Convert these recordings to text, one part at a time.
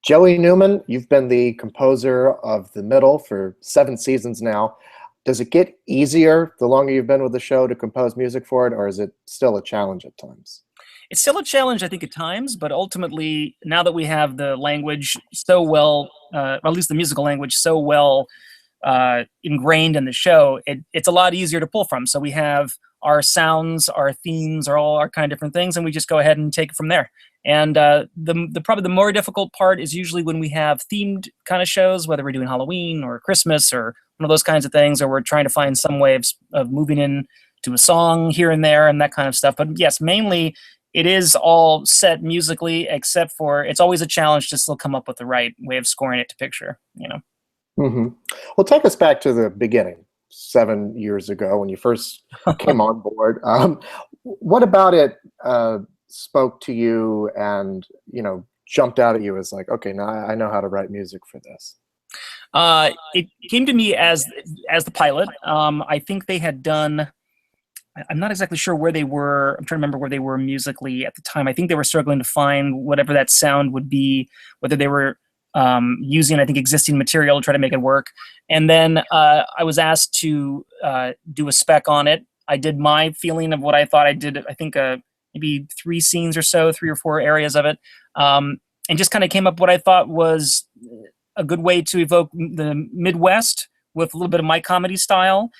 Joey Newman, you've been the composer of The Middle for 7 seasons now. Does it get easier the longer you've been with the show to compose music for it, or is it still a challenge at times? It's still a challenge, I think, at times, but ultimately, now that we have the language so well, or at least the musical language so well ingrained in the show, it's a lot easier to pull from. So we have our sounds, our themes, are all our kind of different things, and we just go ahead and take it from there. And the probably the more difficult part is usually when we have themed kind of shows, whether we're doing Halloween or Christmas or one of those kinds of things, or we're trying to find some way of moving in to a song here and there and that kind of stuff. But yes, mainly it is all set musically, except for it's always a challenge to still come up with the right way of scoring it to picture. hmm Well, take us back to the beginning, 7 years ago when you first came on board. What about it spoke to you and jumped out at you as like, okay, now I know how to write music for this? It came to me as the pilot. I think they had done. I'm not exactly sure where they were. I'm trying to remember where they were musically at the time. I think they were struggling to find whatever that sound would be, whether they were using, I think, existing material to try to make it work. And then I was asked to do a spec on it. I did my feeling of what I thought I did. I think maybe 3 scenes or so, 3 or 4 areas of it, and just kind of came up what I thought was a good way to evoke the Midwest with a little bit of my comedy style.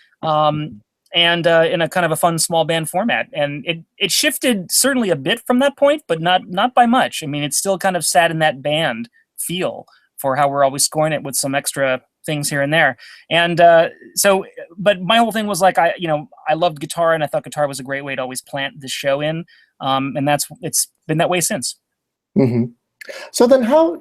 And in a kind of a fun small band format. And it shifted certainly a bit from that point, but not by much. I mean, it still kind of sat in that band feel for how we're always scoring it with some extra things here and there. And but my whole thing was like, I loved guitar, and I thought guitar was a great way to always plant the show in. And it's been that way since. hmm So then how,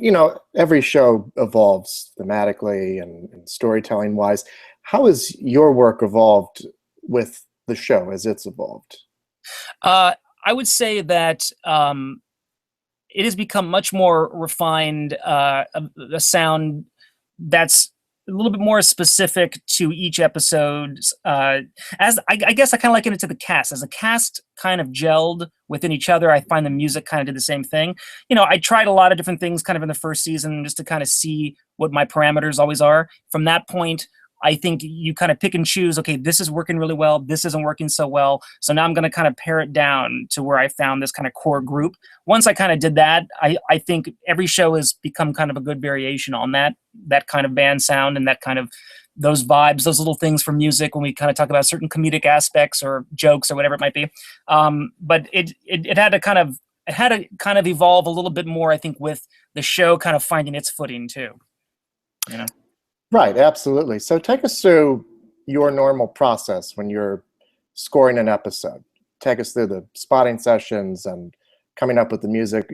every show evolves thematically and storytelling wise. How has your work evolved with the show as it's evolved? I would say that it has become much more refined, a sound that's a little bit more specific to each episode. As I guess I kind of liken it to the cast. As the cast kind of gelled within each other, I find the music kind of did the same thing. I tried a lot of different things kind of in the first season just to kind of see what my parameters always are. From that point, I think you kind of pick and choose, okay, this is working really well, this isn't working so well, so now I'm going to kind of pare it down to where I found this kind of core group. Once I kind of did that, I think every show has become kind of a good variation on that kind of band sound and that kind of those vibes, those little things from music when we kind of talk about certain comedic aspects or jokes or whatever it might be. But it had to kind of evolve a little bit more, I think, with the show kind of finding its footing too. Right, absolutely. So take us through your normal process when you're scoring an episode. Take us through the spotting sessions and coming up with the music.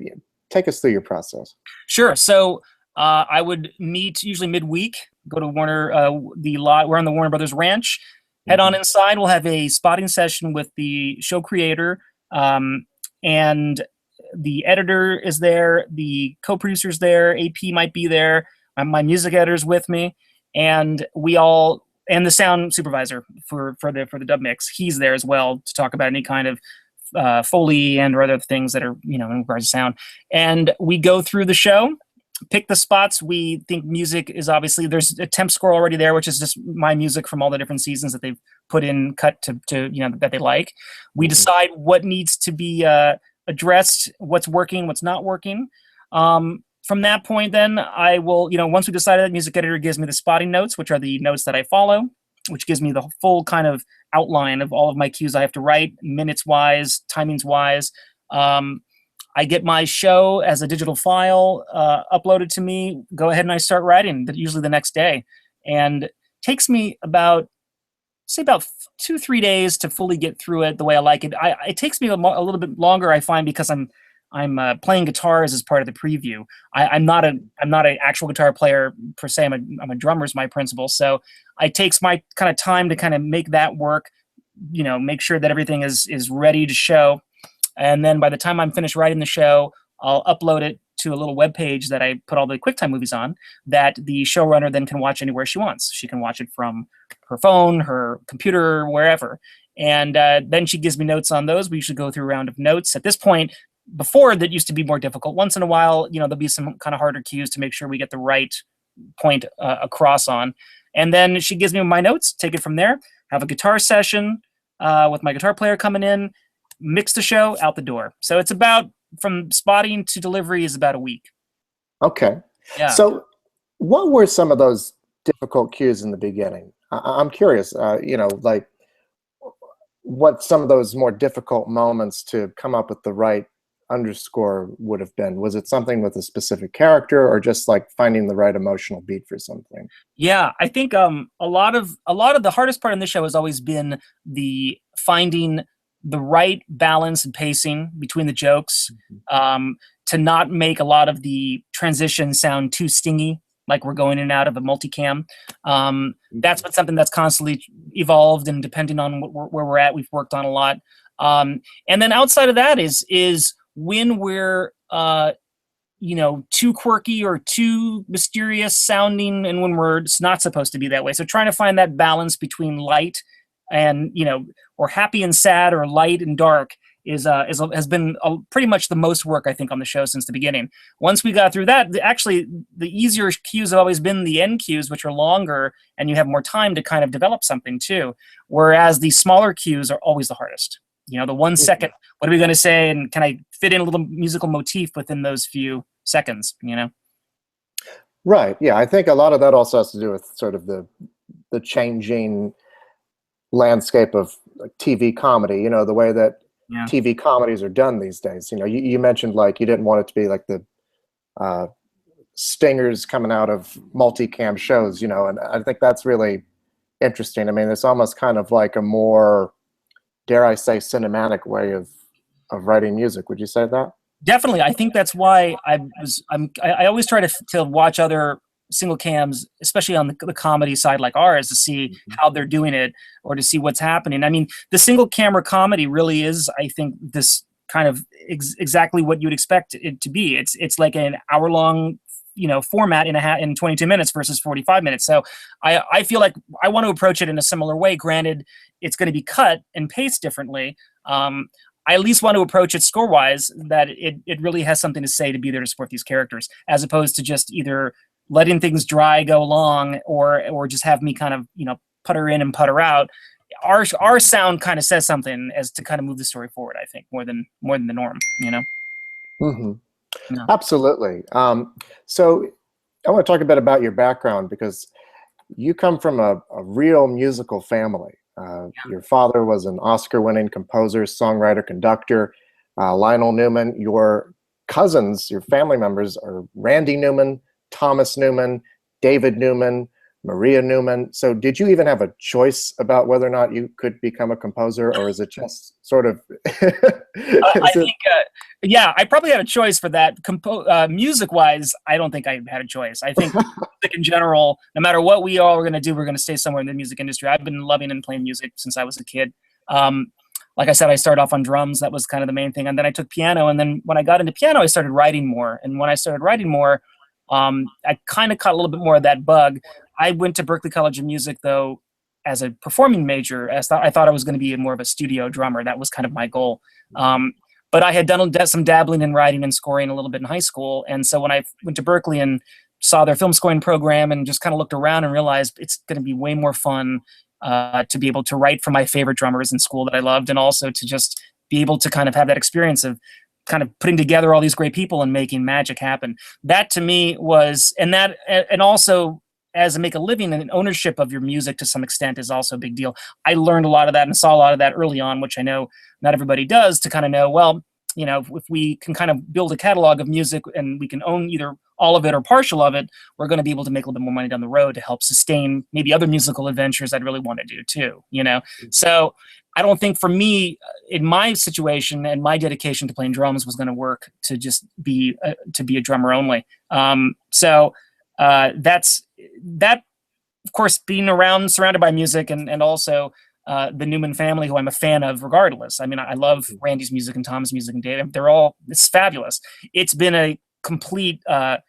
Take us through your process. Sure. So I would meet usually midweek, go to Warner, the lot. We're on the Warner Brothers Ranch. Head on inside. We'll have a spotting session with the show creator, and the editor is there. The co-producer's there. AP might be there. My music editor's with me. And and the sound supervisor for the dub mix, he's there as well to talk about any kind of Foley and or other things that are, in regards to sound. And we go through the show, pick the spots. We think music is obviously, there's a temp score already there, which is just my music from all the different seasons that they've put in, cut to that they like. We decide what needs to be addressed, what's working, what's not working. From that point, then I will, once we decided, that music editor gives me the spotting notes, which are the notes that I follow, which gives me the full kind of outline of all of my cues I have to write, minutes wise, timings wise. I get my show as a digital file uploaded to me, go ahead and I start writing, usually the next day. And it takes me about 2-3 days to fully get through it the way I like it. It takes me a little bit longer, I find, because I'm playing guitars as part of the preview. I'm not an actual guitar player per se. I'm a drummer is my principal. So it takes my kind of time to kind of make that work, make sure that everything is ready to show. And then by the time I'm finished writing the show, I'll upload it to a little web page that I put all the QuickTime movies on that the showrunner then can watch anywhere she wants. She can watch it from her phone, her computer, wherever. And then she gives me notes on those. We usually go through a round of notes. At this point, before that used to be more difficult. Once in a while, there'll be some kind of harder cues to make sure we get the right point across on. And then she gives me my notes, take it from there, have a guitar session with my guitar player coming in, mix the show, out the door. So it's about, from spotting to delivery is about a week. Okay. Yeah. So what were some of those difficult cues in the beginning? I'm curious, like what some of those more difficult moments to come up with the right underscore would have been. Was it something with a specific character, or just like finding the right emotional beat for something? Yeah, I think a lot of the hardest part in this show has always been the finding the right balance and pacing between the jokes, to not make a lot of the transitions sound too stingy, like we're going in and out of a multicam. That's been something that's constantly evolved, and depending on where we're at, we've worked on a lot. And then outside of that is when we're too quirky or too mysterious sounding, and when it's not supposed to be that way. So trying to find that balance between light and or happy and sad, or light and dark, has been pretty much the most work, I think, on the show since the beginning. Once we got through that, actually the easier cues have always been the end cues, which are longer and you have more time to kind of develop something too. Whereas the smaller cues are always the hardest. The 1 second, what are we going to say? And can I fit in a little musical motif within those few seconds, Right. Yeah. I think a lot of that also has to do with sort of the changing landscape of like TV comedy, the way that TV comedies are done these days. You mentioned like you didn't want it to be like the stingers coming out of multicam shows, and I think that's really interesting. I mean, it's almost kind of like a more, dare I say, cinematic way of writing music. Would you say that? Definitely. I think that's why I always try to watch other single cams, especially on the comedy side like ours, to see how they're doing it, or to see what's happening. I mean, the single camera comedy really is, I think, this kind of exactly what you'd expect it to be. It's like an hour-long format in 22 minutes versus 45 minutes. So I feel like I want to approach it in a similar way. Granted, it's going to be cut and paced differently. I at least want to approach it score-wise that it really has something to say, to be there to support these characters, as opposed to just either letting things dry, go along, or just have me kind of putter in and putter out. Our sound kind of says something as to kind of move the story forward, I think, more than the norm. Yeah. Absolutely. So I want to talk a bit about your background, because you come from a real musical family. Your father was an Oscar-winning composer, songwriter, conductor, Lionel Newman. Your cousins, your family members, are Randy Newman, Thomas Newman, David Newman, Maria Newman. So did you even have a choice about whether or not you could become a composer, or is it just sort of... I think, I probably had a choice for that. Music-wise, I don't think I had a choice. I think music in general, no matter what we all are going to do, we're going to stay somewhere in the music industry. I've been loving and playing music since I was a kid. Like I said, I started off on drums. That was kind of the main thing. And then I took piano. And then when I got into piano, I started writing more. And when I started writing more, I kind of caught a little bit more of that bug. I went to Berklee College of Music, though, as a performing major. I thought I was going to be more of a studio drummer. That was kind of my goal. But I had done some dabbling in writing and scoring a little bit in high school. And so when I went to Berklee and saw their film scoring program and just kind of looked around and realized it's going to be way more fun to be able to write for my favorite drummers in school that I loved, and also to just be able to kind of have that experience of kind of putting together all these great people and making magic happen. That to me was, and also as a make a living and ownership of your music to some extent is also a big deal. I learned a lot of that and saw a lot of that early on, which I know not everybody does, to kind of know, well, if we can kind of build a catalog of music and we can own either all of it or partial of it, we're going to be able to make a little bit more money down the road to help sustain maybe other musical adventures I'd really want to do too, So I don't think for me, in my situation and my dedication to playing drums, was going to work to just be a drummer only. That's that, of course, being surrounded by music, and also the Newman family, who I'm a fan of regardless. I mean, I love Randy's music and Tom's music and Dave. It's fabulous. It's been a complete, I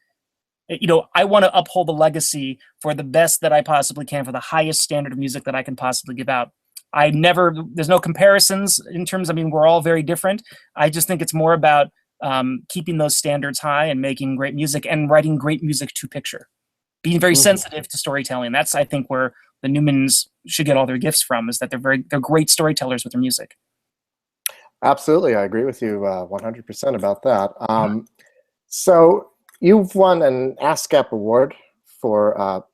want to uphold the legacy for the best that I possibly can, for the highest standard of music that I can possibly give out. There's no comparisons in terms, we're all very different. I just think it's more about keeping those standards high and making great music and writing great music to picture. Being very sensitive to storytelling. That's, I think, where the Newmans should get all their gifts from, is that they're great storytellers with their music. Absolutely, I agree with you 100% about that. So you've won an ASCAP award for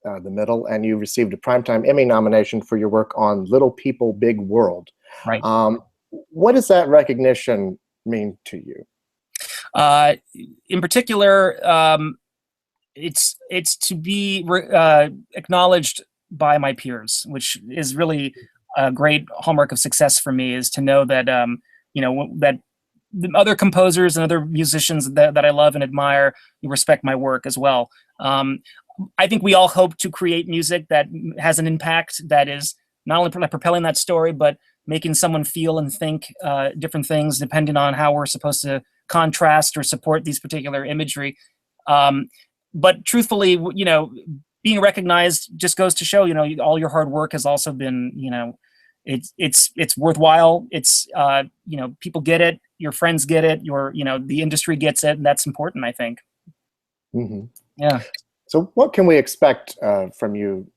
The Middle, and you received a Primetime Emmy nomination for your work on Little People, Big World. Right. What does that recognition mean to you? In particular, it's to be acknowledged by my peers, which is really a great hallmark of success for me, is to know that that the other composers and other musicians that I love and admire respect my work as well. I think we all hope to create music that has an impact, that is not only propelling that story, but making someone feel and think different things depending on how we're supposed to contrast or support these particular imagery. But truthfully, being recognized just goes to show, all your hard work has also been, it's worthwhile. It's, people get it, your friends get it, the industry gets it, and that's important, I think. Mm-hmm. Yeah. So what can we expect from you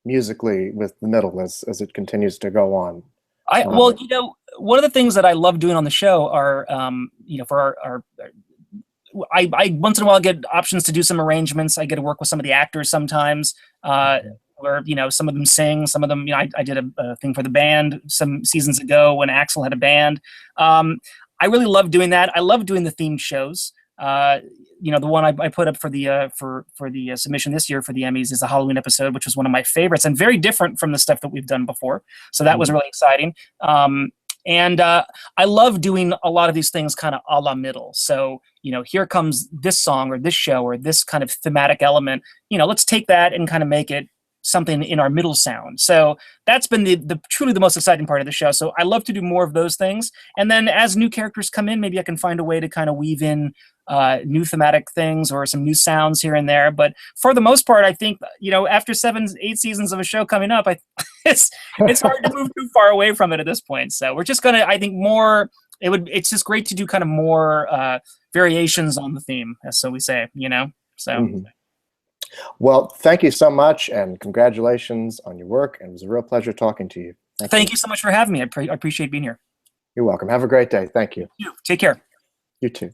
musically with The Middle as it continues to go on? Well, one of the things that I love doing on the show are, for our I once in a while get options to do some arrangements. I get to work with some of the actors sometimes, where some of them sing, some of them. I did a thing for the band some seasons ago when Axl had a band. I really love doing that. I love doing the themed shows. The one I put up for the submission this year for the Emmys is a Halloween episode, which was one of my favorites and very different from the stuff that we've done before. So that was really exciting. And I love doing a lot of these things kind of a la Middle. So, here comes this song or this show or this kind of thematic element. Let's take that and kind of make it something in our Middle sound. So that's been the truly the most exciting part of the show. So I love to do more of those things. And then as new characters come in, maybe I can find a way to kind of weave in new thematic things or some new sounds here and there. But for the most part, I think, after 7-8 seasons of a show coming up, it's hard to move too far away from it at this point. So we're just going to, I think, it's just great to do kind of more variations on the theme, so we say, so. Mm-hmm. Well, thank you so much, and congratulations on your work. And it was a real pleasure talking to you. Thank you so much for having me. I appreciate being here. You're welcome. Have a great day. Thank you. Take care. You too.